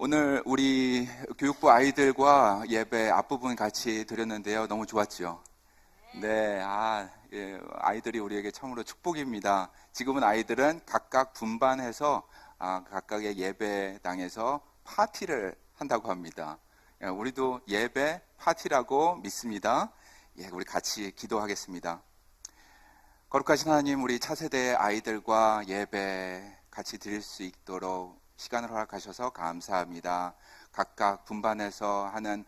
오늘 우리 교육부 아이들과 예배 앞부분 같이 드렸는데요. 너무 좋았죠? 네, 아이들이 우리에게 참으로 축복입니다. 지금은 아이들은 각각 분반해서 각각의 예배당에서 파티를 한다고 합니다. 우리도 예배 파티라고 믿습니다. 우리 같이 기도하겠습니다. 거룩하신 하나님, 우리 차세대 아이들과 예배 같이 드릴 수 있도록 시간을 허락하셔서 감사합니다. 각각 분반해서 하는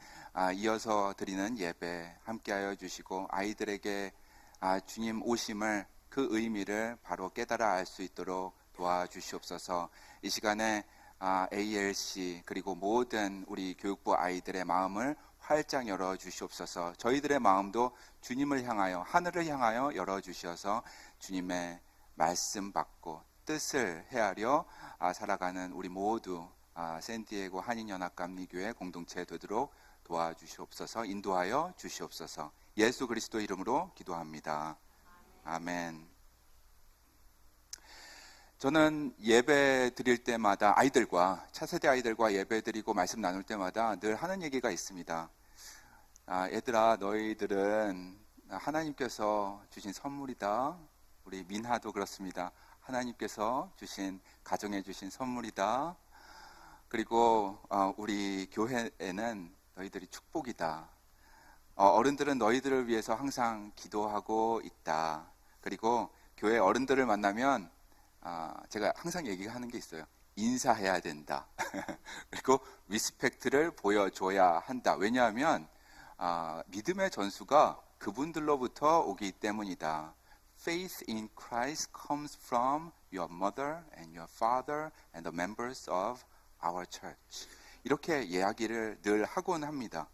이어서 드리는 예배 함께하여 주시고 아이들에게 주님 오심을 그 의미를 바로 깨달아 알 수 있도록 도와주시옵소서. 이 시간에 ALC 그리고 모든 우리 교육부 아이들의 마음을 활짝 열어주시옵소서. 저희들의 마음도 주님을 향하여 하늘을 향하여 열어주셔서 주님의 말씀 받고 뜻을 헤아려 살아가는 우리 모두 샌디에고 한인연합감리교회 공동체 되도록 도와주시옵소서. 인도하여 주시옵소서. 예수 그리스도 이름으로 기도합니다. 아멘. 저는 예배 드릴 때마다 아이들과 차세대 아이들과 예배 드리고 말씀 나눌 때마다 늘 하는 얘기가 있습니다. 얘들아, 너희들은 하나님께서 주신 선물이다. 우리 민하도 그렇습니다. 하나님께서 주신 가정에 주신 선물이다. 그리고 우리 교회에는 너희들이 축복이다. 어른들은 너희들을 위해서 항상 기도하고 있다. 그리고 교회 어른들을 만나면 제가 항상 얘기하는 게 있어요. 인사해야 된다. 그리고 리스펙트를 보여줘야 한다. 왜냐하면 믿음의 전수가 그분들로부터 오기 때문이다. Faith in Christ comes from your mother and your father and the members of our church. 이렇게 이야기를 늘 하곤 합니다.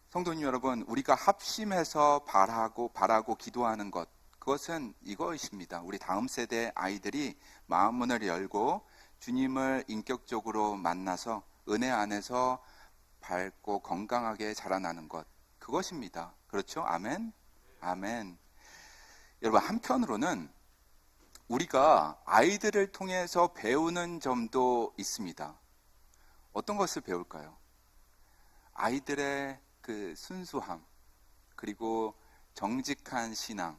성도님 여러분, 우리가 합심해서 바라고 기도하는 것, 그것은 이것입니다. 우리 다음 세대 아이들이 마음문을 열고 주님을 인격적으로 만나서 은혜 안에서 밝고 건강하게 자라나는 것, 그것입니다. 그렇죠? 아멘? 아멘. 여러분, 한편으로는 우리가 아이들을 통해서 배우는 점도 있습니다. 어떤 것을 배울까요? 아이들의 그 순수함, 그리고 정직한 신앙,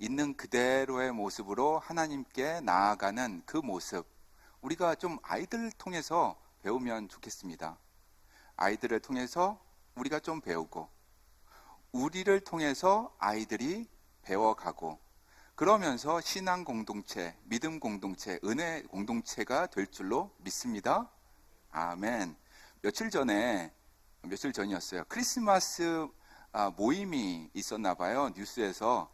있는 그대로의 모습으로 하나님께 나아가는 그 모습, 우리가 좀 아이들을 통해서 배우면 좋겠습니다. 아이들을 통해서 우리가 좀 배우고, 우리를 통해서 아이들이 배워가고, 그러면서 신앙 공동체, 믿음 공동체, 은혜 공동체가 될 줄로 믿습니다. 아멘. 며칠 전이었어요. 크리스마스 모임이 있었나 봐요. 뉴스에서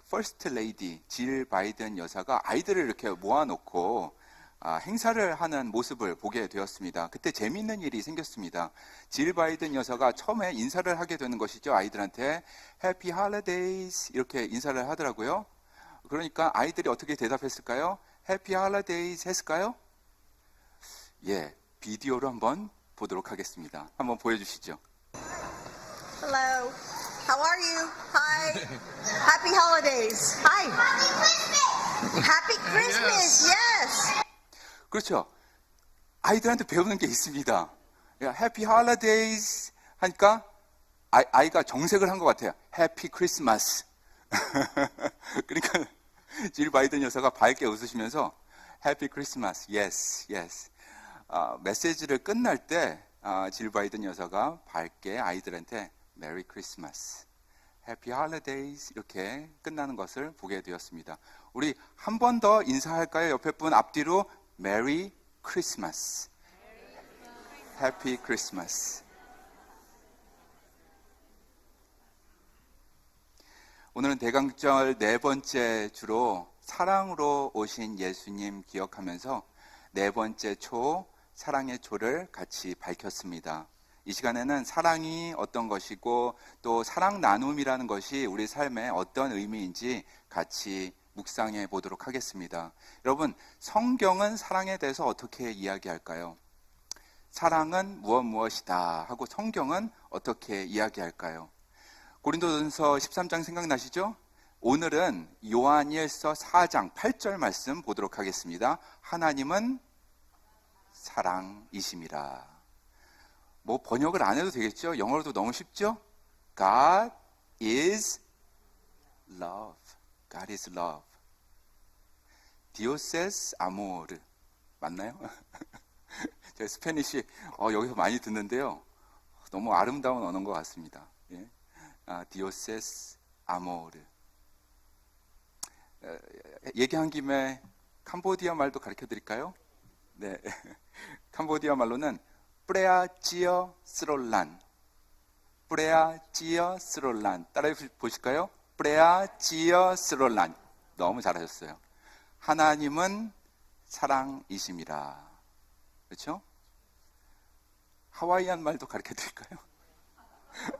퍼스트 레이디 질 바이든 여사가 아이들을 이렇게 모아놓고 행사를 하는 모습을 보게 되었습니다. 그때 재미있는 일이 생겼습니다. 질 바이든 여사가 처음에 인사를 하게 되는 것이죠. 아이들한테 해피 할리데이즈 이렇게 인사를 하더라고요. 그러니까 아이들이 어떻게 대답했을까요? 해피 할리데이즈 했을까요? 예, 비디오로 한번 보도록 하겠습니다. 한번 보여주시죠. Hello. How are you? Hi. Happy holidays. Hi. Happy Christmas. Yes. 그렇죠. 아이들한테 배우는 게 있습니다. 해피 할리데이즈 하니까 아이가 정색을 한 것 같아요. 해피 크리스마스. 그러니까 질 바이든 여사가 밝게 웃으시면서 해피 크리스마스. 예스, 예스. 메시지를 끝날 때 질 바이든 여사가 밝게 아이들한테 메리 크리스마스, 해피 할리데이즈 이렇게 끝나는 것을 보게 되었습니다. 우리 한 번 더 인사할까요? 옆에 분 앞뒤로 메리 크리스마스, 해피 크리스마스. 오늘은 대강절 네 번째 주로 사랑으로 오신 예수님 기억하면서 네 번째 초, 사랑의 초를 같이 밝혔습니다. 이 시간에는 사랑이 어떤 것이고 또 사랑 나눔이라는 것이 우리 삶에 어떤 의미인지 같이 묵상해 보도록 하겠습니다. 여러분, 성경은 사랑에 대해서 어떻게 이야기할까요? 사랑은 무엇이다 하고 성경은 어떻게 이야기할까요? 고린도전서 13장 생각나시죠? 오늘은 요한일서 4장 8절 말씀 보도록 하겠습니다. 하나님은 사랑이심이라. 뭐 번역을 안 해도 되겠죠? 영어로도 너무 쉽죠? God is love. God is love. Dios es amor. 맞나요? 제가 스페니쉬 여기서 많이 듣는데요. 너무 아름다운 언어인 것 같습니다. 예. Dios es amor. 얘기한 김에 캄보디아 말도 가르쳐 드릴까요? 네. 캄보디아 말로는 프레아지어 스롤란. 프레아지어 스롤란. 따라해 보실까요? 프레아지어 스롤란. 너무 잘하셨어요. 하나님은 사랑이심이라. 그렇죠? 하와이안 말도 가르쳐 드릴까요?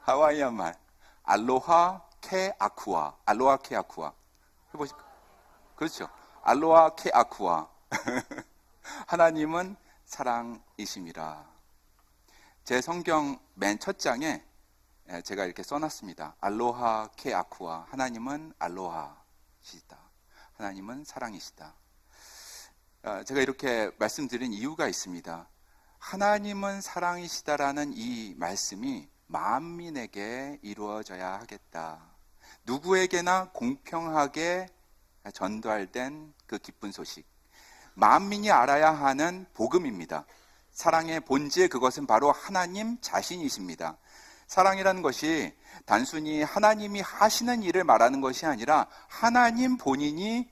하와이안 말. 알로하 케 아쿠아. 알로하 케 아쿠아. 해보실까요? 그렇죠. 알로하 케 아쿠아. 하나님은 사랑이심이라. 제 성경 맨 첫 장에 제가 이렇게 써놨습니다. 알로하 케 아쿠아. 하나님은 알로하시다. 하나님은 사랑이시다. 제가 이렇게 말씀드린 이유가 있습니다. 하나님은 사랑이시다라는 이 말씀이 만민에게 이루어져야 하겠다. 누구에게나 공평하게 전달된 그 기쁜 소식. 만민이 알아야 하는 복음입니다. 사랑의 본질, 그것은 바로 하나님 자신이십니다. 사랑이라는 것이 단순히 하나님이 하시는 일을 말하는 것이 아니라 하나님 본인이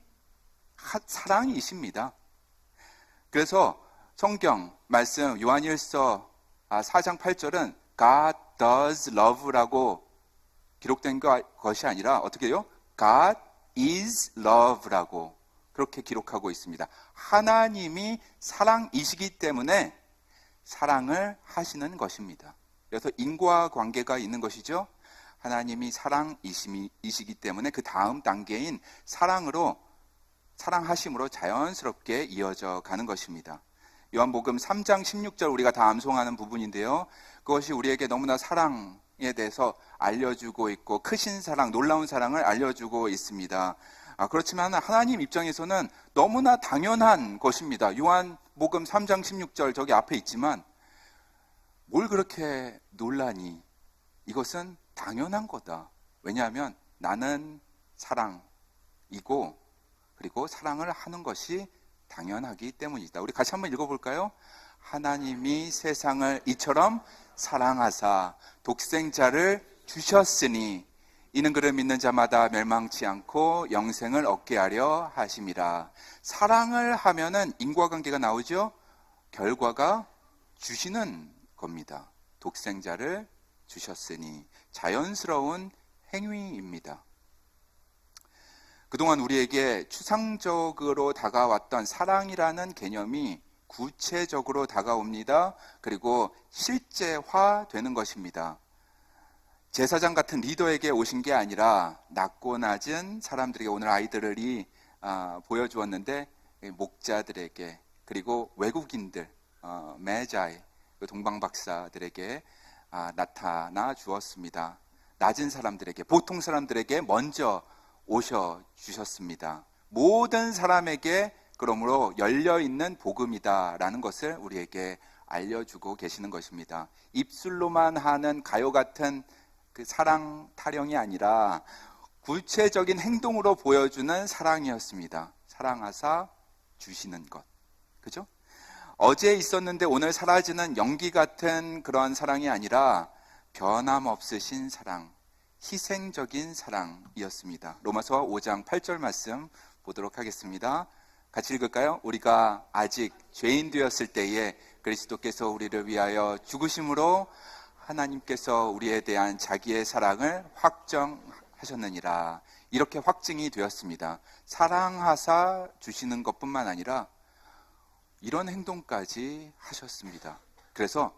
사랑이십니다. 그래서 성경 말씀 요한일서 4장 8절은 God does love라고 기록된 것이 아니라 어떻게 해요? God is love라고 그렇게 기록하고 있습니다. 하나님이 사랑이시기 때문에 사랑을 하시는 것입니다. 그래서 인과관계가 있는 것이죠. 하나님이 사랑이시기 때문에 그 다음 단계인 사랑하심으로 자연스럽게 이어져 가는 것입니다. 요한복음 3장 16절 우리가 다 암송하는 부분인데요. 그것이 우리에게 너무나 사랑에 대해서 알려주고 있고 크신 사랑, 놀라운 사랑을 알려주고 있습니다. 그렇지만 하나님 입장에서는 너무나 당연한 것입니다. 요한복음 3장 16절 저기 앞에 있지만 뭘 그렇게 놀라니? 이것은 당연한 거다. 왜냐하면 나는 사랑이고 그리고 사랑을 하는 것이 당연하기 때문이다. 우리 같이 한번 읽어볼까요? 하나님이 세상을 이처럼 사랑하사 독생자를 주셨으니 이는 그를 믿는 자마다 멸망치 않고 영생을 얻게 하려 하심이라. 사랑을 하면은 인과관계가 나오죠. 결과가 주시는 겁니다. 독생자를 주셨으니 자연스러운 행위입니다. 그동안 우리에게 추상적으로 다가왔던 사랑이라는 개념이 구체적으로 다가옵니다. 그리고 실제화되는 것입니다. 제사장 같은 리더에게 오신 게 아니라 낮고 낮은 사람들에게, 오늘 아이들이 보여주었는데 목자들에게, 그리고 외국인들, 메자이, 동방박사들에게 나타나 주었습니다. 낮은 사람들에게, 보통 사람들에게 먼저 오셔 주셨습니다. 모든 사람에게 그러므로 열려있는 복음이다라는 것을 우리에게 알려주고 계시는 것입니다. 입술로만 하는 가요 같은 그 사랑 타령이 아니라 구체적인 행동으로 보여주는 사랑이었습니다. 사랑하사 주시는 것. 그죠? 어제 있었는데 오늘 사라지는 연기 같은 그런 사랑이 아니라 변함없으신 사랑, 희생적인 사랑이었습니다. 로마서 5장 8절 말씀 보도록 하겠습니다. 같이 읽을까요? 우리가 아직 죄인 되었을 때에 그리스도께서 우리를 위하여 죽으심으로 하나님께서 우리에 대한 자기의 사랑을 확정하셨느니라. 이렇게 확증이 되었습니다. 사랑하사 주시는 것뿐만 아니라 이런 행동까지 하셨습니다. 그래서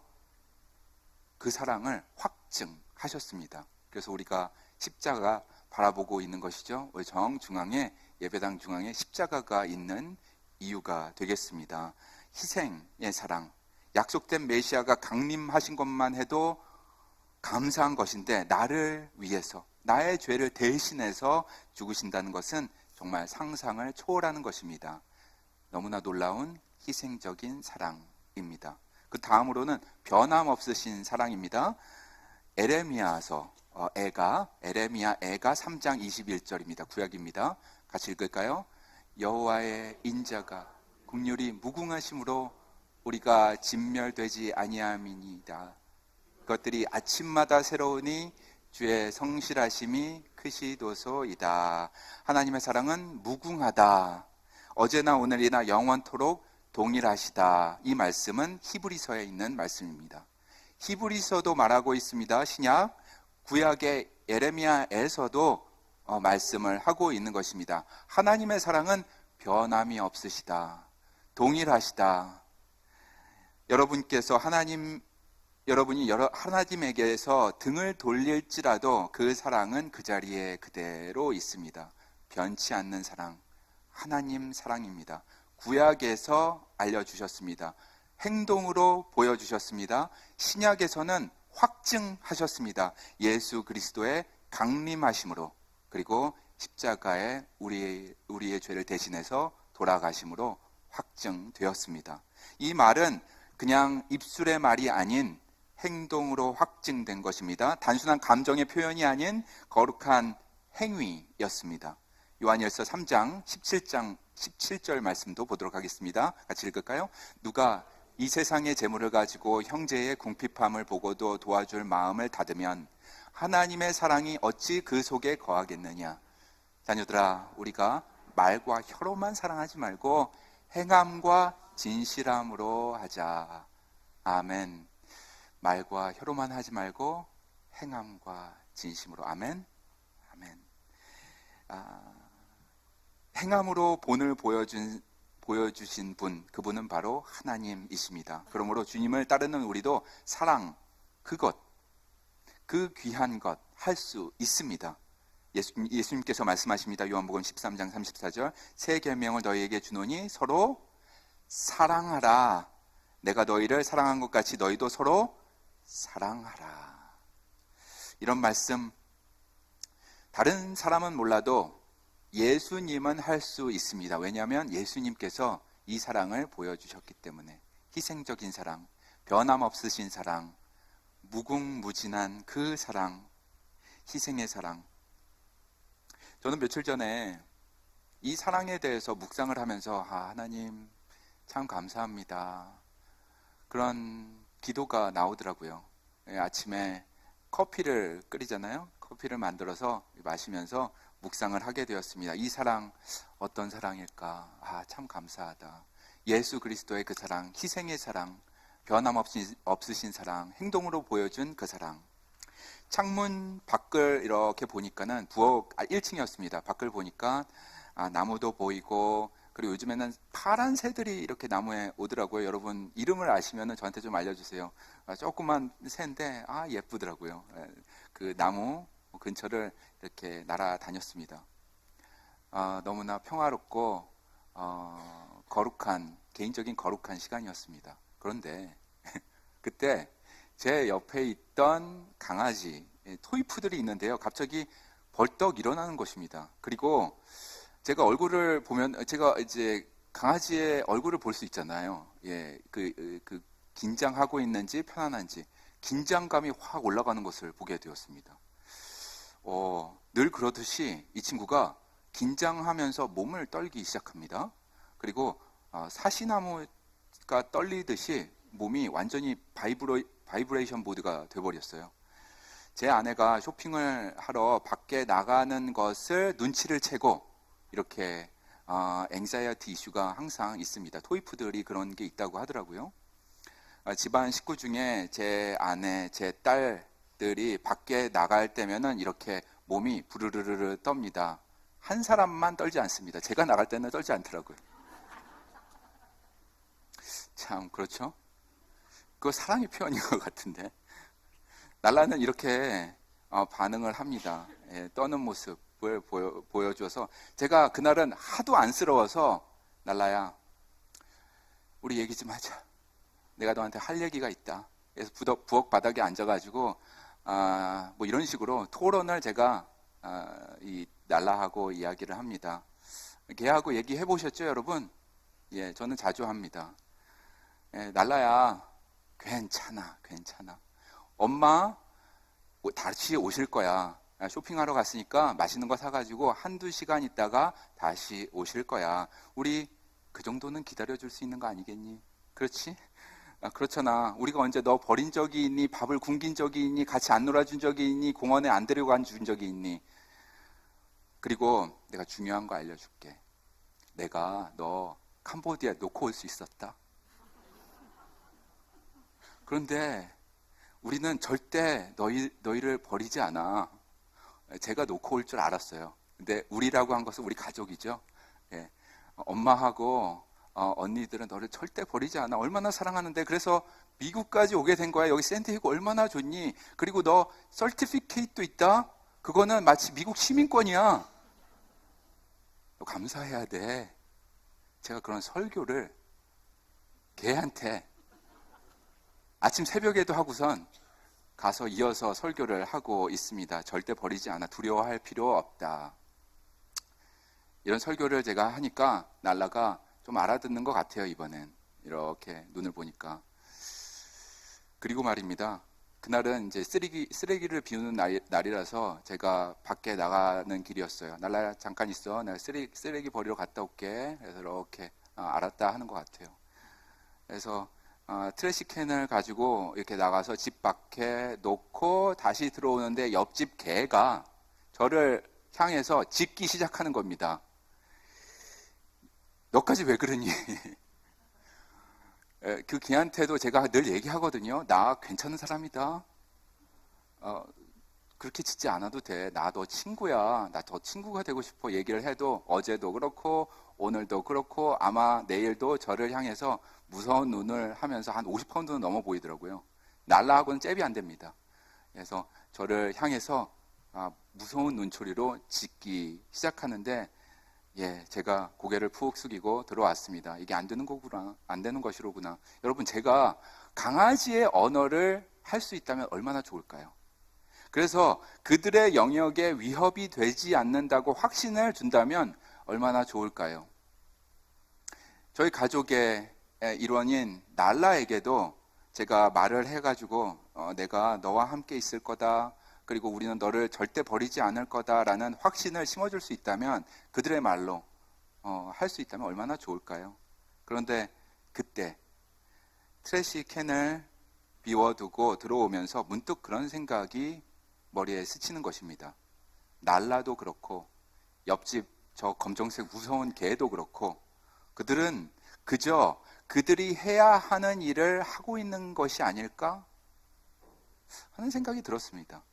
그 사랑을 확증하셨습니다. 그래서 우리가 십자가 바라보고 있는 것이죠. 우리 정중앙에, 예배당 중앙에 십자가가 있는 이유가 되겠습니다. 희생의 사랑, 약속된 메시아가 강림하신 것만 해도 감사한 것인데 나를 위해서, 나의 죄를 대신해서 죽으신다는 것은 정말 상상을 초월하는 것입니다. 너무나 놀라운 희생적인 사랑, 사랑입니다. 그 다음으로는 변함없으신 사랑입니다. 에레미야 애가 3장 21절입니다. 구약입니다. 같이 읽을까요? 여호와의 인자가 긍휼이 무궁하심으로 우리가 진멸되지 아니함이니이다. 그것들이 아침마다 새로우니 주의 성실하심이 크시도소이다. 하나님의 사랑은 무궁하다. 어제나 오늘이나 영원토록 동일하시다. 이 말씀은 히브리서에 있는 말씀입니다. 히브리서도 말하고 있습니다. 신약, 구약의 예레미야에서도 말씀을 하고 있는 것입니다. 하나님의 사랑은 변함이 없으시다. 동일하시다. 여러분께서 여러분이 하나님에게서 등을 돌릴지라도 그 사랑은 그 자리에 그대로 있습니다. 변치 않는 사랑, 하나님 사랑입니다. 구약에서 알려주셨습니다. 행동으로 보여주셨습니다. 신약에서는 확증하셨습니다. 예수 그리스도의 강림하심으로, 그리고 십자가에 우리의 죄를 대신해서 돌아가심으로 확증되었습니다. 이 말은 그냥 입술의 말이 아닌 행동으로 확증된 것입니다. 단순한 감정의 표현이 아닌 거룩한 행위였습니다. 요한일서 3장 17절 말씀도 보도록 하겠습니다. 같이 읽을까요? 누가 이 세상의 재물을 가지고 형제의 궁핍함을 보고도 도와줄 마음을 닫으면 하나님의 사랑이 어찌 그 속에 거하겠느냐. 자녀들아, 우리가 말과 혀로만 사랑하지 말고 행함과 진실함으로 하자. 아멘. 말과 혀로만 하지 말고 행함과 진심으로. 아멘. 아멘. 행함으로 본을 보여주신 분, 그분은 바로 하나님이십니다. 그러므로 주님을 따르는 우리도 사랑, 그 귀한 것 할 수 있습니다. 예수님께서 말씀하십니다. 요한복음 13장 34절, 새 계명을 너희에게 주노니 서로 사랑하라. 내가 너희를 사랑한 것 같이 너희도 서로 사랑하라. 이런 말씀, 다른 사람은 몰라도 예수님은 할 수 있습니다. 왜냐하면 예수님께서 이 사랑을 보여주셨기 때문에. 희생적인 사랑, 변함없으신 사랑, 무궁무진한 그 사랑, 희생의 사랑. 저는 며칠 전에 이 사랑에 대해서 묵상을 하면서 하나님 참 감사합니다. 그런 기도가 나오더라고요. 아침에 커피를 끓이잖아요. 커피를 만들어서 마시면서 묵상을 하게 되었습니다. 이 사랑 어떤 사랑일까? 참 감사하다. 예수 그리스도의 그 사랑, 희생의 사랑, 변함없으신 사랑, 행동으로 보여준 그 사랑. 창문 밖을 이렇게 보니까는 1층이었습니다. 밖을 보니까 나무도 보이고, 그리고 요즘에는 파란 새들이 이렇게 나무에 오더라고요. 여러분 이름을 아시면 저한테 좀 알려주세요. 조그만 새인데 예쁘더라고요. 그 나무 근처를 이렇게 날아다녔습니다. 너무나 평화롭고 개인적인 거룩한 시간이었습니다. 그런데 그때 제 옆에 있던 강아지, 토이푸들이 있는데요. 갑자기 벌떡 일어나는 것입니다. 그리고 제가 얼굴을 보면, 제가 이제 강아지의 얼굴을 볼 수 있잖아요. 그 긴장하고 있는지 편안한지 긴장감이 확 올라가는 것을 보게 되었습니다. 늘 그러듯이 이 친구가 긴장하면서 몸을 떨기 시작합니다. 그리고 사시나무가 떨리듯이 몸이 완전히 바이브레이션 모드가 돼버렸어요. 제 아내가 쇼핑을 하러 밖에 나가는 것을 눈치를 채고 이렇게 앵자이어티 이슈가 항상 있습니다. 토이푸들이 그런 게 있다고 하더라고요. 집안 식구 중에 제 아내, 제 딸들이 밖에 나갈 때면은 이렇게 몸이 부르르르 떱니다. 한 사람만 떨지 않습니다. 제가 나갈 때는 떨지 않더라고요. 참 그렇죠? 그거 사랑의 표현인 것 같은데. 날라는 이렇게 반응을 합니다. 떠는 모습을 보여줘서 제가 그날은 하도 안쓰러워서 날라야, 우리 얘기 좀 하자. 내가 너한테 할 얘기가 있다. 그래서 부엌 바닥에 앉아가지고 뭐 이런 식으로 토론을 제가 이 날라하고 이야기를 합니다. 걔하고 얘기해 보셨죠, 여러분? 저는 자주 합니다. 날라야, 괜찮아. 엄마 다시 오실 거야. 쇼핑하러 갔으니까 맛있는 거 사가지고 한두 시간 있다가 다시 오실 거야. 우리 그 정도는 기다려줄 수 있는 거 아니겠니? 그렇지? 그렇잖아. 우리가 언제 너 버린 적이 있니? 밥을 굶긴 적이 있니? 같이 안 놀아준 적이 있니? 공원에 안 데려가 준 적이 있니? 그리고 내가 중요한 거 알려줄게. 내가 너 캄보디아에 놓고 올 수 있었다. 그런데 우리는 절대 너희를 버리지 않아. 제가 놓고 올 줄 알았어요. 근데 우리라고 한 것은 우리 가족이죠. 예. 엄마하고 언니들은 너를 절대 버리지 않아. 얼마나 사랑하는데. 그래서 미국까지 오게 된 거야. 여기 샌디에고 얼마나 좋니? 그리고 너 서티피케이트도 있다. 그거는 마치 미국 시민권이야. 너 감사해야 돼. 제가 그런 설교를 걔한테 아침 새벽에도 하고선 가서 이어서 설교를 하고 있습니다. 절대 버리지 않아. 두려워할 필요 없다. 이런 설교를 제가 하니까 날라가 좀 알아듣는 것 같아요. 이번엔 이렇게 눈을 보니까. 그리고 말입니다. 그날은 이제 쓰레기를 비우는 날이라서 제가 밖에 나가는 길이었어요. 날라야 잠깐 있어. 내가 쓰레기 버리러 갔다 올게. 그래서 이렇게 알았다 하는 것 같아요. 그래서 트래시캔을 가지고 이렇게 나가서 집 밖에 놓고 다시 들어오는데 옆집 개가 저를 향해서 짖기 시작하는 겁니다. 너까지 왜 그러니? 그 개한테도 제가 늘 얘기하거든요. 나 괜찮은 사람이다. 그렇게 짖지 않아도 돼. 나 너 친구야. 나 더 친구가 되고 싶어. 얘기를 해도 어제도 그렇고 오늘도 그렇고 아마 내일도 저를 향해서 무서운 눈을 하면서 한 50파운드는 넘어 보이더라고요. 날라하고는 잽이 안 됩니다. 그래서 저를 향해서 무서운 눈초리로 짖기 시작하는데 제가 고개를 푹 숙이고 들어왔습니다. 이게 안 되는 거구나. 안 되는 것이로구나. 여러분, 제가 강아지의 언어를 할 수 있다면 얼마나 좋을까요? 그래서 그들의 영역에 위협이 되지 않는다고 확신을 준다면 얼마나 좋을까요? 저희 가족의 일원인 날라에게도 제가 말을 해가지고 내가 너와 함께 있을 거다. 그리고 우리는 너를 절대 버리지 않을 거다라는 확신을 심어줄 수 있다면 그들의 말로 할 수 있다면 얼마나 좋을까요? 그런데 그때 트래시 캔을 비워두고 들어오면서 문득 그런 생각이 머리에 스치는 것입니다. 날라도 그렇고 옆집 저 검정색 무서운 개도 그렇고 그들은 그저 그들이 해야 하는 일을 하고 있는 것이 아닐까 하는 생각이 들었습니다.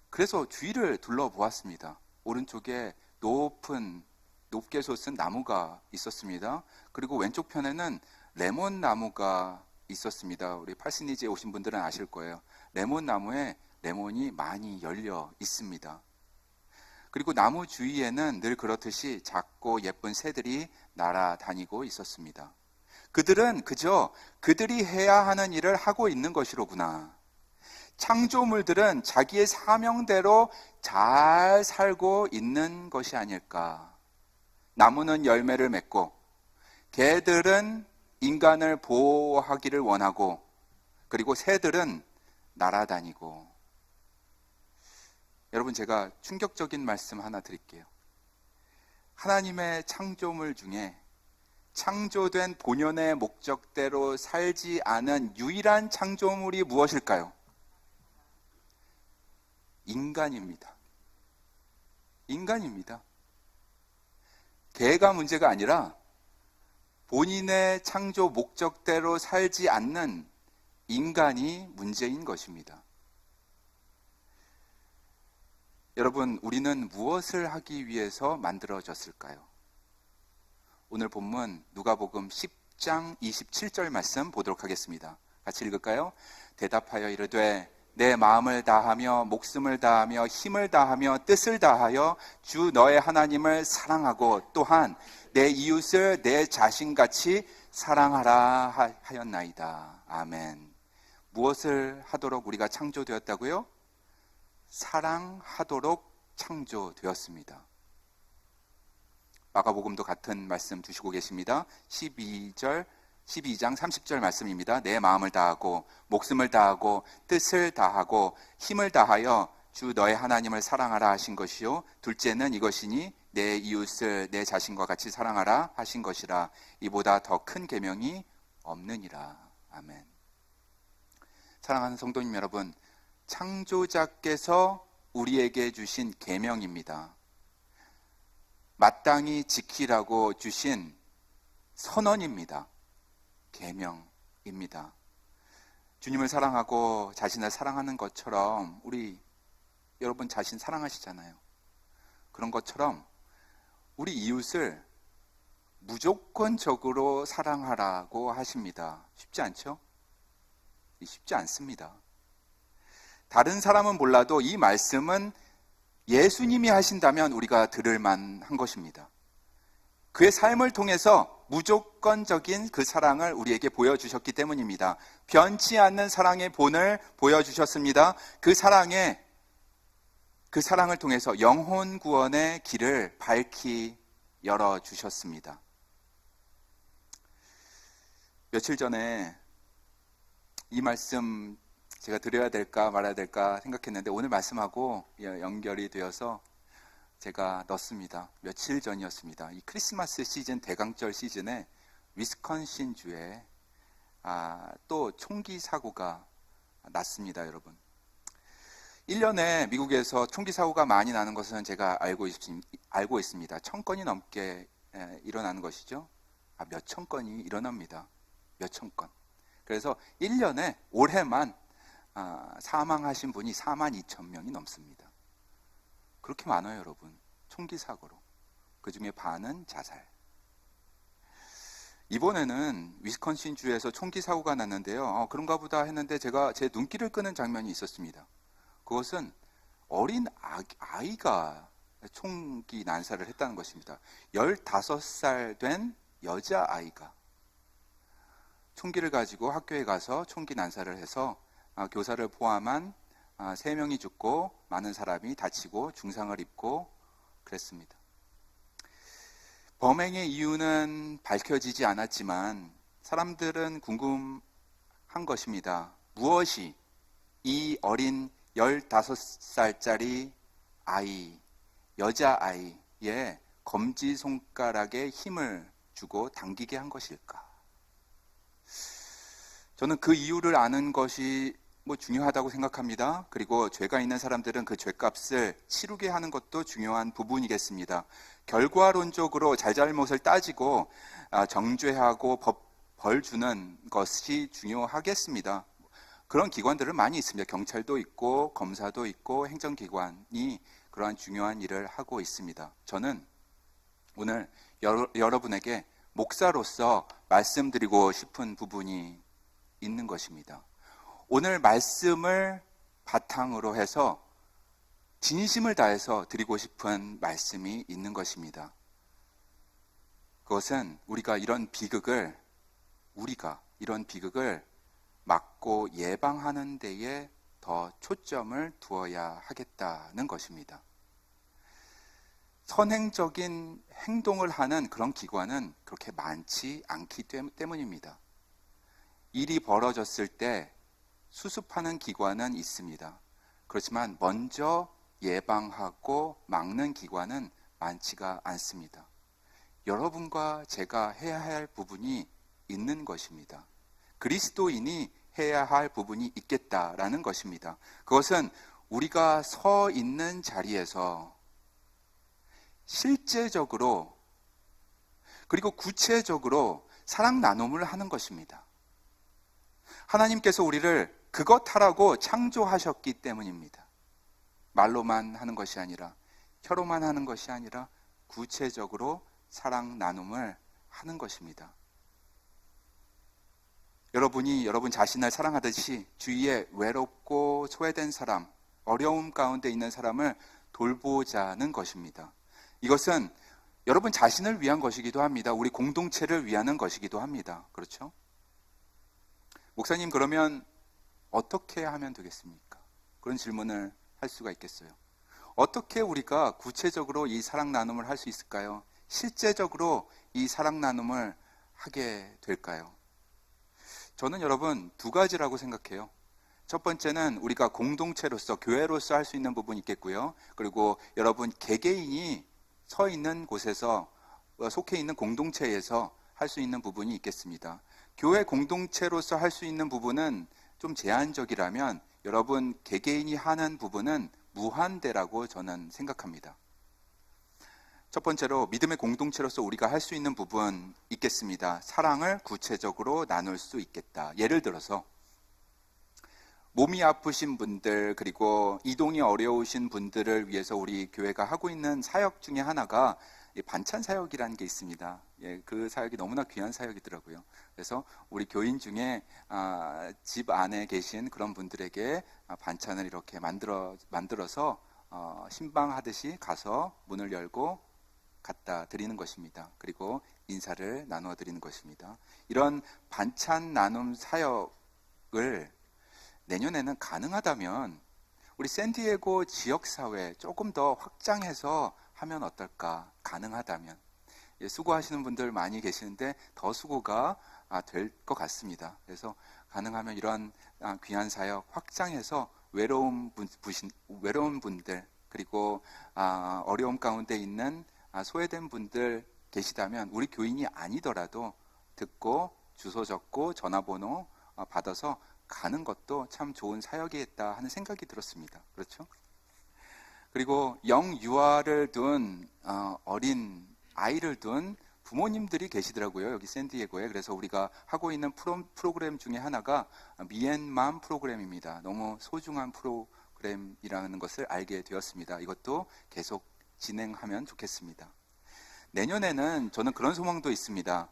그래서 주위를 둘러보았습니다. 오른쪽에 높게 솟은 나무가 있었습니다. 그리고 왼쪽 편에는 레몬 나무가 있었습니다. 우리 팔시니지에 오신 분들은 아실 거예요. 레몬 나무에 레몬이 많이 열려 있습니다. 그리고 나무 주위에는 늘 그렇듯이 작고 예쁜 새들이 날아다니고 있었습니다. 그들은 그저 그들이 해야 하는 일을 하고 있는 것이로구나. 창조물들은 자기의 사명대로 잘 살고 있는 것이 아닐까. 나무는 열매를 맺고 개들은 인간을 보호하기를 원하고 그리고 새들은 날아다니고. 여러분, 제가 충격적인 말씀 하나 드릴게요. 하나님의 창조물 중에 창조된 본연의 목적대로 살지 않은 유일한 창조물이 무엇일까요? 인간입니다. 인간입니다. 개가 문제가 아니라 본인의 창조 목적대로 살지 않는 인간이 문제인 것입니다. 여러분, 우리는 무엇을 하기 위해서 만들어졌을까요? 오늘 본문 누가복음 10장 27절 말씀 보도록 하겠습니다. 같이 읽을까요? 대답하여 이르되 내 마음을 다하며 목숨을 다하며 힘을 다하며 뜻을 다하여 주 너의 하나님을 사랑하고 또한 내 이웃을 내 자신같이 사랑하라 하였나이다. 아멘. 무엇을 하도록 우리가 창조되었다고요? 사랑하도록 창조되었습니다. 마가복음도 같은 말씀 주시고 계십니다. 12절 12장 30절 말씀입니다. 내 마음을 다하고 목숨을 다하고 뜻을 다하고 힘을 다하여 주 너의 하나님을 사랑하라 하신 것이요 둘째는 이것이니 내 이웃을 내 자신과 같이 사랑하라 하신 것이라. 이보다 더 큰 계명이 없느니라. 아멘. 사랑하는 성도님 여러분, 창조자께서 우리에게 주신 계명입니다. 마땅히 지키라고 주신 선언입니다. 계명입니다. 주님을 사랑하고 자신을 사랑하는 것처럼 우리 여러분 자신 사랑하시잖아요. 그런 것처럼 우리 이웃을 무조건적으로 사랑하라고 하십니다. 쉽지 않죠? 쉽지 않습니다. 다른 사람은 몰라도 이 말씀은 예수님이 하신다면 우리가 들을 만한 것입니다. 그의 삶을 통해서 무조건적인 그 사랑을 우리에게 보여주셨기 때문입니다. 변치 않는 사랑의 본을 보여주셨습니다. 그 사랑을 통해서 영혼 구원의 길을 밝히 열어주셨습니다. 며칠 전에 이 말씀 제가 드려야 될까 말아야 될까 생각했는데 오늘 말씀하고 연결이 되어서 제가 넣습니다. 며칠 전이었습니다. 이 크리스마스 시즌, 대강절 시즌에 위스콘신 주에 또 총기 사고가 났습니다, 여러분. 1년에 미국에서 총기 사고가 많이 나는 것은 제가 알고 있습니다. 1000건이 넘게 일어나는 것이죠. 몇천 건이 일어납니다. 몇천 건. 그래서 1년에 올해만 사망하신 분이 42,000명이 넘습니다. 그렇게 많아요, 여러분. 총기 사고로. 그 중에 반은 자살. 이번에는 위스콘신 주에서 총기 사고가 났는데요. 그런가 보다 했는데 제가 제 눈길을 끄는 장면이 있었습니다. 그것은 어린 아이가 총기 난사를 했다는 것입니다. 15살 된 여자아이가 총기를 가지고 학교에 가서 총기 난사를 해서 교사를 포함한 3명이 죽고 많은 사람이 다치고 중상을 입고 그랬습니다. 범행의 이유는 밝혀지지 않았지만 사람들은 궁금한 것입니다. 무엇이 이 어린 15살짜리 아이, 여자아이의 검지손가락에 힘을 주고 당기게 한 것일까? 저는 그 이유를 아는 것이 중요하다고 생각합니다. 그리고 죄가 있는 사람들은 그 죄값을 치르게 하는 것도 중요한 부분이겠습니다. 결과론적으로 잘잘못을 따지고 정죄하고 벌 주는 것이 중요하겠습니다. 그런 기관들은 많이 있습니다. 경찰도 있고 검사도 있고 행정기관이 그러한 중요한 일을 하고 있습니다. 저는 오늘 여러분에게 목사로서 말씀드리고 싶은 부분이 있는 것입니다. 오늘 말씀을 바탕으로 해서 진심을 다해서 드리고 싶은 말씀이 있는 것입니다. 그것은 우리가 이런 비극을 막고 예방하는 데에 더 초점을 두어야 하겠다는 것입니다. 선행적인 행동을 하는 그런 기관은 그렇게 많지 않기 때문입니다. 일이 벌어졌을 때 수습하는 기관은 있습니다. 그렇지만 먼저 예방하고 막는 기관은 많지가 않습니다. 여러분과 제가 해야 할 부분이 있는 것입니다. 그리스도인이 해야 할 부분이 있겠다라는 것입니다. 그것은 우리가 서 있는 자리에서 실제적으로 그리고 구체적으로 사랑 나눔을 하는 것입니다. 하나님께서 우리를 그것 하라고 창조하셨기 때문입니다. 말로만 하는 것이 아니라, 혀로만 하는 것이 아니라 구체적으로 사랑 나눔을 하는 것입니다. 여러분이 여러분 자신을 사랑하듯이 주위에 외롭고 소외된 사람, 어려움 가운데 있는 사람을 돌보자는 것입니다. 이것은 여러분 자신을 위한 것이기도 합니다. 우리 공동체를 위하는 것이기도 합니다. 그렇죠? 목사님, 그러면 어떻게 하면 되겠습니까? 그런 질문을 할 수가 있겠어요. 어떻게 우리가 구체적으로 이 사랑 나눔을 할 수 있을까요? 실제적으로 이 사랑 나눔을 하게 될까요? 저는 여러분 두 가지라고 생각해요. 첫 번째는 우리가 공동체로서 교회로서 할 수 있는 부분이 있겠고요. 그리고 여러분 개개인이 서 있는 곳에서 속해 있는 공동체에서 할 수 있는 부분이 있겠습니다. 교회 공동체로서 할 수 있는 부분은 좀 제한적이라면 여러분 개개인이 하는 부분은 무한대라고 저는 생각합니다. 첫 번째로 믿음의 공동체로서 우리가 할 수 있는 부분 있겠습니다. 사랑을 구체적으로 나눌 수 있겠다. 예를 들어서 몸이 아프신 분들 그리고 이동이 어려우신 분들을 위해서 우리 교회가 하고 있는 사역 중에 하나가 반찬 사역이라는 게 있습니다. 그 사역이 너무나 귀한 사역이더라고요. 그래서 우리 교인 중에 집 안에 계신 그런 분들에게 반찬을 이렇게 만들어서 신방하듯이 가서 문을 열고 갖다 드리는 것입니다. 그리고 인사를 나누어 드리는 것입니다. 이런 반찬 나눔 사역을 내년에는 가능하다면 우리 샌디에고 지역사회 조금 더 확장해서 하면 어떨까? 가능하다면. 수고하시는 분들 많이 계시는데 더 수고가 될 것 같습니다. 그래서 가능하면 이런 귀한 사역 확장해서 외로운 분들 그리고 어려움 가운데 있는 소외된 분들 계시다면 우리 교인이 아니더라도 듣고 주소 적고 전화번호 받아서 가는 것도 참 좋은 사역이겠다 하는 생각이 들었습니다. 그렇죠? 그리고 영유아를 둔 어린 아이를 둔 부모님들이 계시더라고요. 여기 샌디에고에. 그래서 우리가 하고 있는 프로그램 중에 하나가 미앤맘 프로그램입니다. 너무 소중한 프로그램이라는 것을 알게 되었습니다. 이것도 계속 진행하면 좋겠습니다. 내년에는 저는 그런 소망도 있습니다.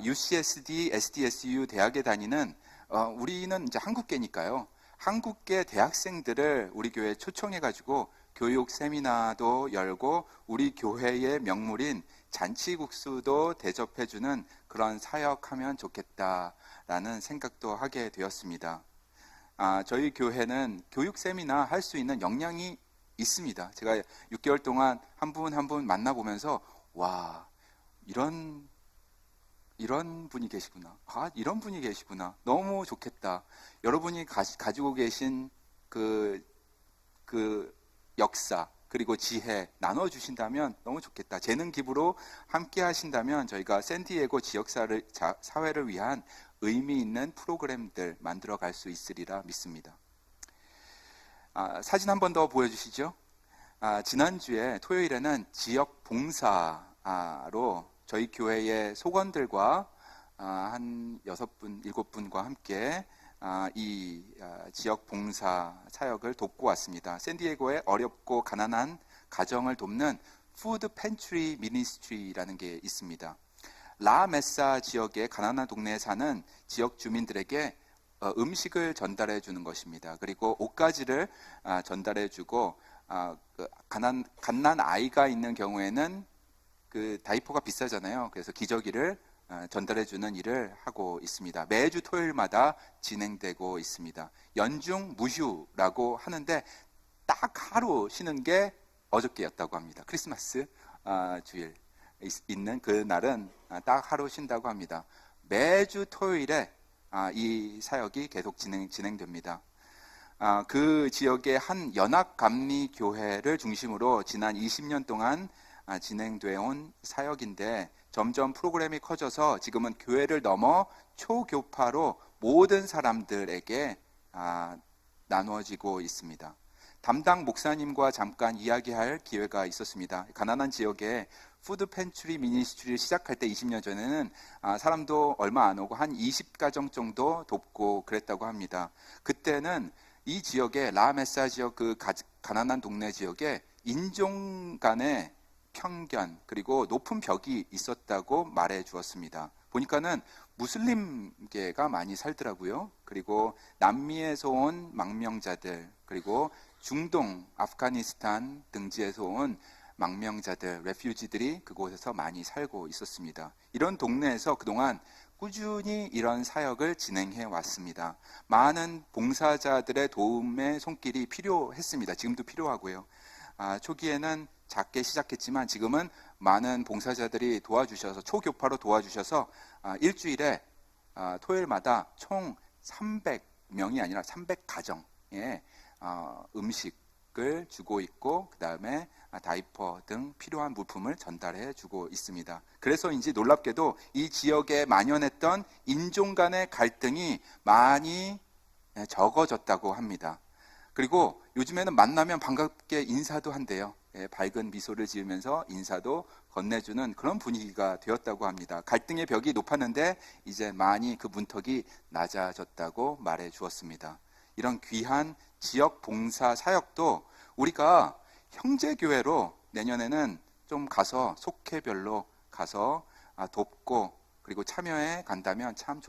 UCSD, SDSU 대학에 다니는 우리는 이제 한국계니까요. 한국계 대학생들을 우리 교회에 초청해가지고 교육 세미나도 열고 우리 교회의 명물인 잔치국수도 대접해주는 그런 사역하면 좋겠다라는 생각도 하게 되었습니다. 저희 교회는 교육 세미나 할 수 있는 역량이 있습니다. 제가 6개월 동안 한 분 한 분 만나보면서 와, 이런 분이 계시구나. 이런 분이 계시구나. 너무 좋겠다. 여러분이 가지고 계신 그 역사 그리고 지혜 나눠주신다면 너무 좋겠다. 재능 기부로 함께 하신다면 저희가 샌디에고 사회를 위한 의미 있는 프로그램들 만들어 갈 수 있으리라 믿습니다. 사진 한 번 더 보여주시죠. 지난주에 토요일에는 지역 봉사로 저희 교회의 소건들과 한 6분, 7분과 함께 이 지역 봉사 사역을 돕고 왔습니다. 샌디에고에 어렵고 가난한 가정을 돕는 푸드 팬트리 미니스트리라는 게 있습니다. 라메사 지역의 가난한 동네에 사는 지역 주민들에게 음식을 전달해 주는 것입니다. 그리고 옷가지를 전달해 주고 갓난 아이가 있는 경우에는 그 다이퍼가 비싸잖아요. 그래서 기저귀를 전달해 주는 일을 하고 있습니다. 매주 토요일마다 진행되고 있습니다. 연중 무휴라고 하는데 딱 하루 쉬는 게 어저께였다고 합니다. 크리스마스 주일 있는 그 날은 딱 하루 쉰다고 합니다. 매주 토요일에 이 사역이 계속 진행됩니다. 그 지역의 한 연합감리교회를 중심으로 지난 20년 동안 진행되어 온 사역인데 점점 프로그램이 커져서 지금은 교회를 넘어 초교파로 모든 사람들에게 나누어지고 있습니다. 담당 목사님과 잠깐 이야기할 기회가 있었습니다. 가난한 지역에 푸드 팬트리 미니스트리를 시작할 때 20년 전에는 사람도 얼마 안 오고 한 20가정 정도 돕고 그랬다고 합니다. 그때는 이 지역에 라메사 지역 그 가난한 동네 지역에 인종 간의 편견 그리고 높은 벽이 있었다고 말해 주었습니다. 보니까는 무슬림계가 많이 살더라고요. 그리고 남미에서 온 망명자들 그리고 중동, 아프가니스탄 등지에서 온 망명자들, 레퓨지들이 그곳에서 많이 살고 있었습니다. 이런 동네에서 그동안 꾸준히 이런 사역을 진행해 왔습니다. 많은 봉사자들의 도움의 손길이 필요했습니다. 지금도 필요하고요. 초기에는 작게 시작했지만 지금은 많은 봉사자들이 도와주셔서 초교파로 도와주셔서 일주일에 토요일마다 총 300명이 아니라 300가정에 음식을 주고 있고, 그 다음에 다이퍼 등 필요한 물품을 전달해 주고 있습니다. 그래서인지 놀랍게도 이 지역에 만연했던 인종 간의 갈등이 많이 적어졌다고 합니다. 그리고 요즘에는 만나면 반갑게 인사도 한대요. 밝은 미소를 지으면서 인사도 건네주는 그런 분위기가 되었다고 합니다. 갈등의 벽이 높았는데 이제 많이 그 문턱이 낮아졌다고 말해 주었습니다. 이런 귀한 지역 봉사 사역도 우리가 형제교회로 내년에는 좀 가서 속회별로 가서 돕고 그리고 참여해 간다면 참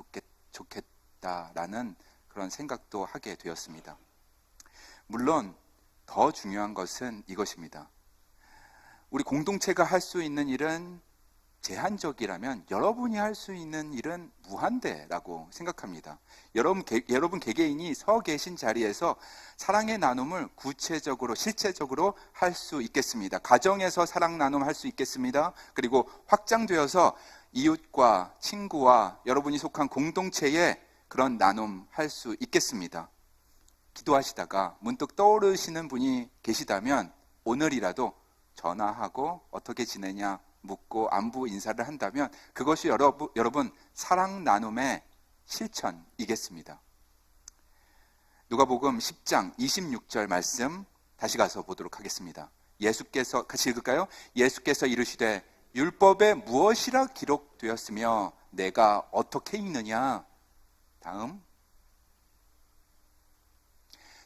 좋겠다라는 그런 생각도 하게 되었습니다. 물론 더 중요한 것은 이것입니다. 우리 공동체가 할 수 있는 일은 제한적이라면 여러분이 할 수 있는 일은 무한대라고 생각합니다. 여러분 개개인이 서 계신 자리에서 사랑의 나눔을 구체적으로 실제적으로 할 수 있겠습니다. 가정에서 사랑 나눔 할 수 있겠습니다. 그리고 확장되어서 이웃과 친구와 여러분이 속한 공동체에 그런 나눔 할 수 있겠습니다. 기도하시다가 문득 떠오르시는 분이 계시다면 오늘이라도 전화하고 어떻게 지내냐 묻고 안부 인사를 한다면 그것이 여러분 사랑 나눔의 실천이겠습니다. 누가복음 10장 26절 말씀 다시 가서 보도록 하겠습니다. 예수께서 같이 읽을까요? 예수께서 이르시되 율법에 무엇이라 기록되었으며 내가 어떻게 읽느냐? 다음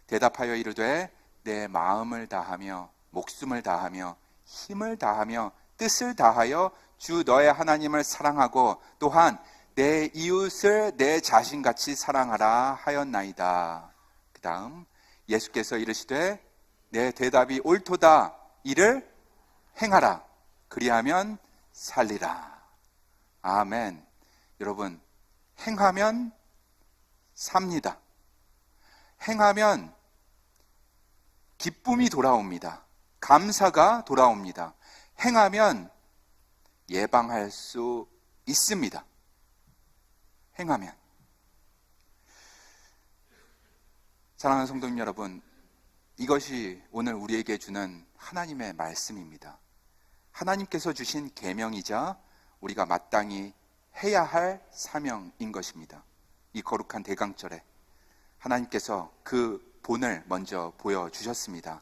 대답하여 이르되 내 마음을 다하며 목숨을 다하며 힘을 다하며 뜻을 다하여 주 너의 하나님을 사랑하고 또한 내 이웃을 내 자신같이 사랑하라 하였나이다. 그 다음 예수께서 이르시되 내 대답이 옳도다. 이를 행하라. 그리하면 살리라. 아멘. 여러분 행하면 삽니다. 행하면 기쁨이 돌아옵니다. 감사가 돌아옵니다. 행하면 예방할 수 있습니다. 행하면. 사랑하는 성도님 여러분, 이것이 오늘 우리에게 주는 하나님의 말씀입니다. 하나님께서 주신 계명이자 우리가 마땅히 해야 할 사명인 것입니다. 이 거룩한 대강절에 하나님께서 그 본을 먼저 보여주셨습니다.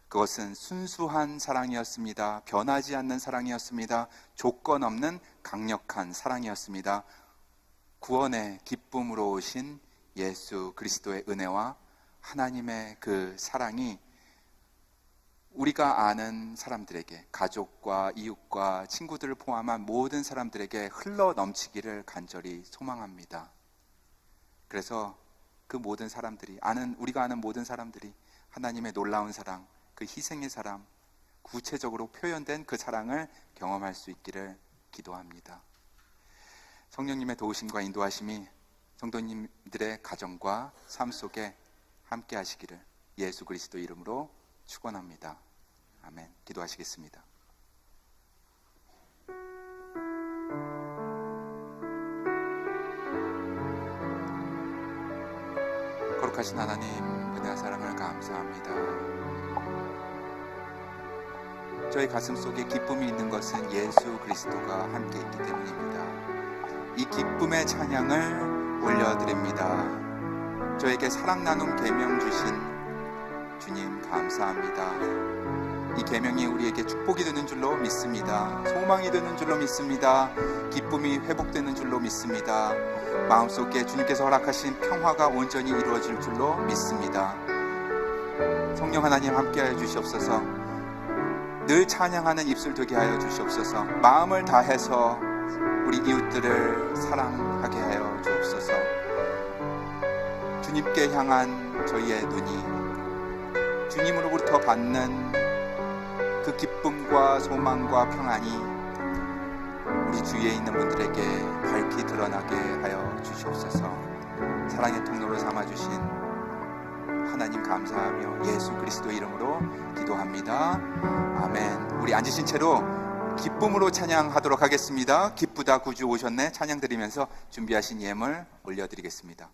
그것은 순수한 사랑이었습니다. 변하지 않는 사랑이었습니다. 조건 없는 강력한 사랑이었습니다. 구원의 기쁨으로 오신 예수 그리스도의 은혜와 하나님의 그 사랑이 우리가 아는 사람들에게, 가족과 이웃과 친구들을 포함한 모든 사람들에게 흘러 넘치기를 간절히 소망합니다. 그래서 그 모든 사람들이 우리가 아는 모든 사람들이 하나님의 놀라운 사랑, 그 희생의 사랑, 구체적으로 표현된 그 사랑을 경험할 수 있기를 기도합니다. 성령님의 도우심과 인도하심이 성도님들의 가정과 삶 속에 함께 하시기를 예수 그리스도 이름으로 축원합니다. 아멘. 기도하시겠습니다. 거룩하신 하나님, 은혜와 사랑을 감사합니다. 저희 가슴 속에 기쁨이 있는 것은 예수 그리스도가 함께 있기 때문입니다. 이 기쁨의 찬양을 올려드립니다. 저에게 사랑 나눔 계명 주신 주님 감사합니다. 이 계명이 우리에게 축복이 되는 줄로 믿습니다. 소망이 되는 줄로 믿습니다. 기쁨이 회복되는 줄로 믿습니다. 마음속에 주님께서 허락하신 평화가 온전히 이루어질 줄로 믿습니다. 성령 하나님 함께하여 주시옵소서. 늘 찬양하는 입술 되게 하여 주시옵소서. 마음을 다해서 우리 이웃들을 사랑하게 하여 주옵소서. 주님께 향한 저희의 눈이 주님으로부터 받는 그 기쁨과 소망과 평안이 우리 주위에 있는 분들에게 밝히 드러나게 하여 주시옵소서. 사랑의 통로로 삼아주신 하나님 감사하며 예수 그리스도 이름으로 기도합니다. 아멘. 우리 앉으신 채로 기쁨으로 찬양하도록 하겠습니다. 기쁘다 구주 오셨네 찬양 드리면서 준비하신 예물 올려드리겠습니다.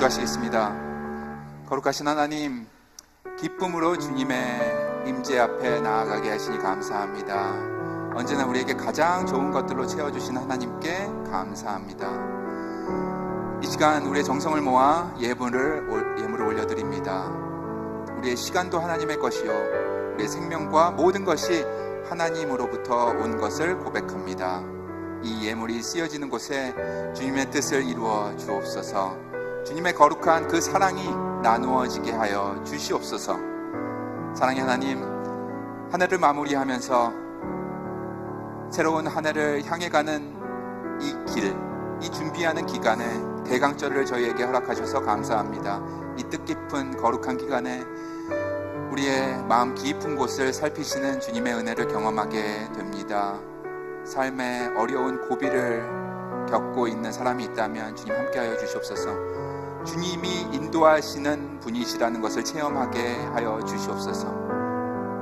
기도하시겠습니다. 거룩하신 하나님, 기쁨으로 주님의 임재 앞에 나아가게 하시니 감사합니다. 언제나 우리에게 가장 좋은 것들로 채워주신 하나님께 감사합니다. 이 시간 우리의 정성을 모아 예물을 올려드립니다. 우리의 시간도 하나님의 것이요 우리의 생명과 모든 것이 하나님으로부터 온 것을 고백합니다. 이 예물이 쓰여지는 곳에 주님의 뜻을 이루어 주옵소서. 주님의 거룩한 그 사랑이 나누어지게 하여 주시옵소서. 사랑의 하나님, 한 해를 마무리하면서 새로운 한 해를 향해 가는 이 길, 이 준비하는 기간에 대강절을 저희에게 허락하셔서 감사합니다. 이 뜻깊은 거룩한 기간에 우리의 마음 깊은 곳을 살피시는 주님의 은혜를 경험하게 됩니다. 삶의 어려운 고비를 겪고 있는 사람이 있다면 주님 함께하여 주시옵소서. 주님이 인도하시는 분이시라는 것을 체험하게 하여 주시옵소서.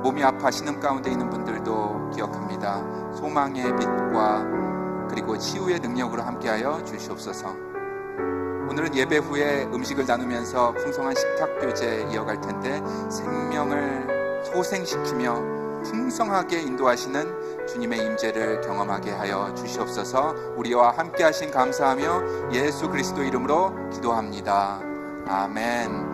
몸이 아파 신음 가운데 있는 분들도 기억합니다. 소망의 빛과 그리고 치유의 능력으로 함께하여 주시옵소서. 오늘은 예배 후에 음식을 나누면서 풍성한 식탁 교제 이어갈 텐데 생명을 소생시키며 풍성하게 인도하시는 주님의 임재를 경험하게 하여 주시옵소서. 우리와 함께 하신 감사하며 예수 그리스도 이름으로 기도합니다. 아멘.